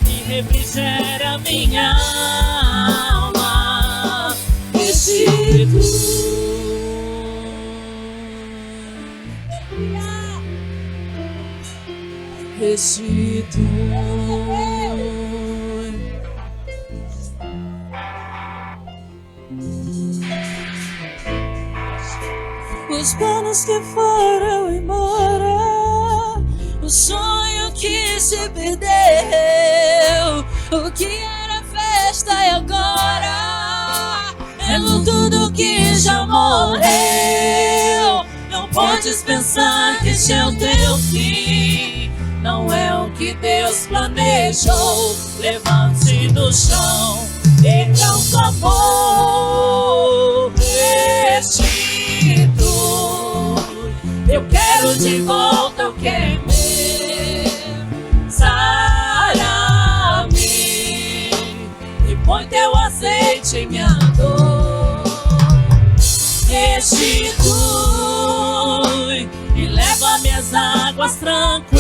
e refrigera minha alma. Restitui. Restitui. Os planos que foram embora, o sonho que se perdeu, o que era festa e agora é tudo que já morreu. Não podes pensar que este é o teu fim, não é o que Deus planejou. Levante-se do chão, então clamou. Restitui. Eu quero de volta o que é meu. Sara-me e põe teu azeite em minha dor. restitui e leva-me às águas tranquilas.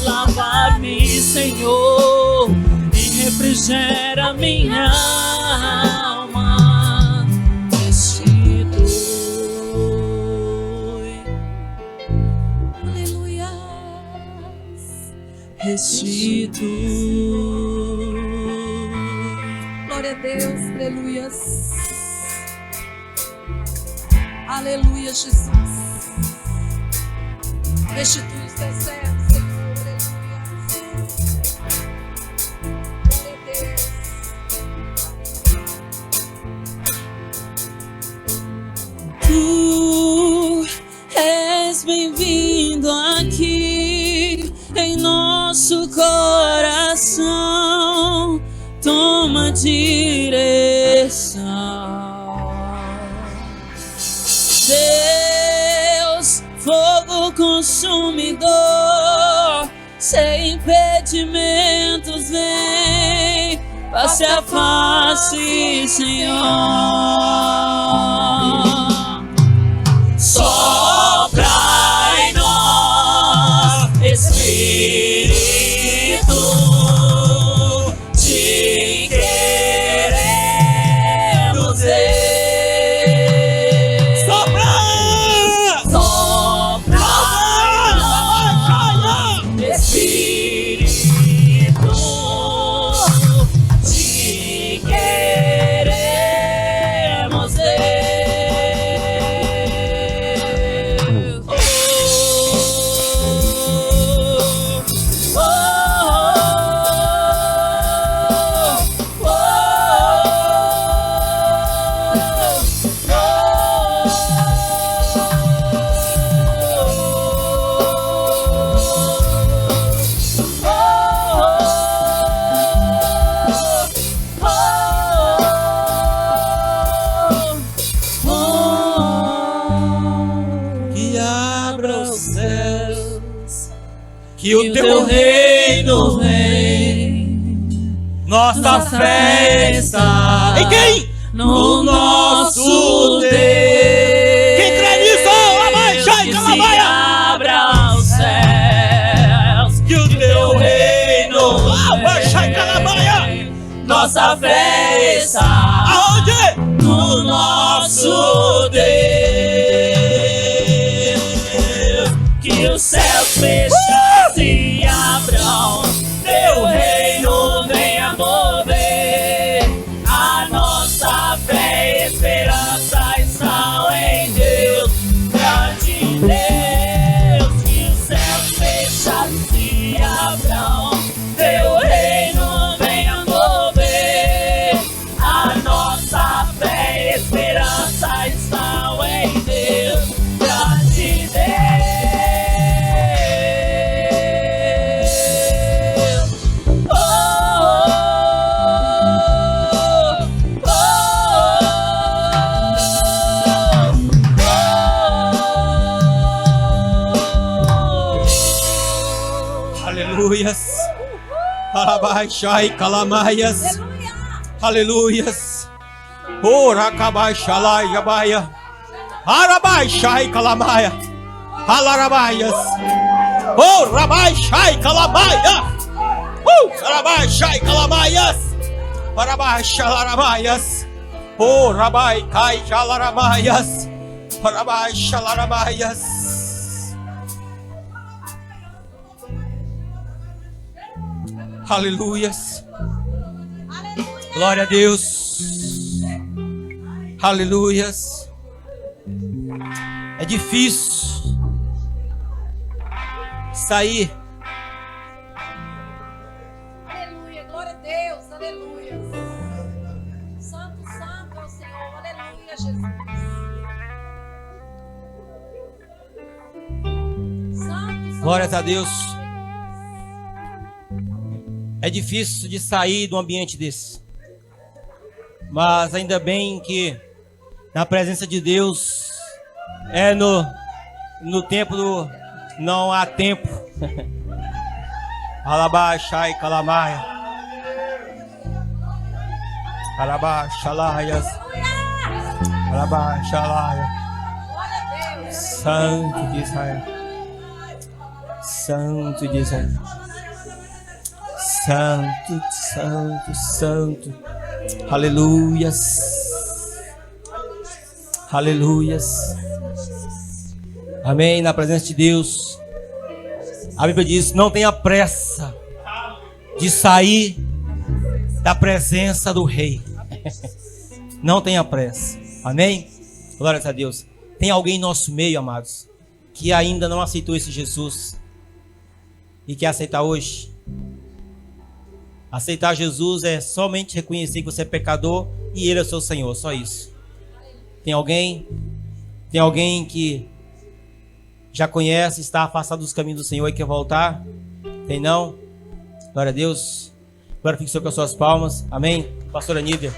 Lava-me, Senhor, e refrigera minha alma. Restitui, aleluia, restitui. Glória a Deus, aleluia. Aleluia, Jesus. Restitui os teus servos, Senhor, aleluia. Glória a Deus. Tu és bem-vindo aqui em nosso coração. Toma direção. Deus, fogo consumidor, sem impedimentos, vem, face a face, Senhor. Sopra em nós, Espírito, te queremos ver. Que o teu reino vem, nossa fé está em quem? No nosso Deus. Quem crê nisso? Abaixa e calamaia. Abra os céus. Que o teu reino abaixa e calamaia. Nossa fé está aonde? No nosso Deus. Que os céus fecham se abram, teu reino venha mover. A nossa fé e esperança estão em Deus, grande Deus. Que os céus fechados se abram, teu reino venha mover. A nossa fé e esperança estão em Deus, grande Deus. Aleluias. Alabaixai calamaias. Aleluias. Ora cabaixalai abaia. Arabaixai calamaia. Alarabaias. Ora baixai calamaia. Arabaixai calamaias. Arabaixalarabaias. Ora bai cai jalarabaias. Arabaixalarabaias. Aleluias. Glória a Deus. Aleluias. É difícil sair. Aleluia, glória a Deus, aleluia. Santo, santo é o Senhor, aleluia, Jesus. Santo, Glórias a Deus. É difícil de sair de um ambiente desse. Mas ainda bem que na presença de Deus é no tempo do não há tempo. Alabaixai calamaia. Alabaixalaias. Santo de Israel. Santo de Israel. Santo, santo, santo. Aleluias. Aleluias. Amém. Na presença de Deus. A Bíblia diz: não tenha pressa de sair da presença do Rei. Não tenha pressa. Amém? Glória a Deus. Tem alguém em nosso meio, amados, que ainda não aceitou esse Jesus e quer aceitar hoje? Aceitar Jesus é somente reconhecer que você é pecador e Ele é o seu Senhor, só isso. Tem alguém? Tem alguém que já conhece, está afastado dos caminhos do Senhor e quer voltar? Tem não? Glória a Deus. Agora fique com as suas palmas. Amém? Pastora Nívia.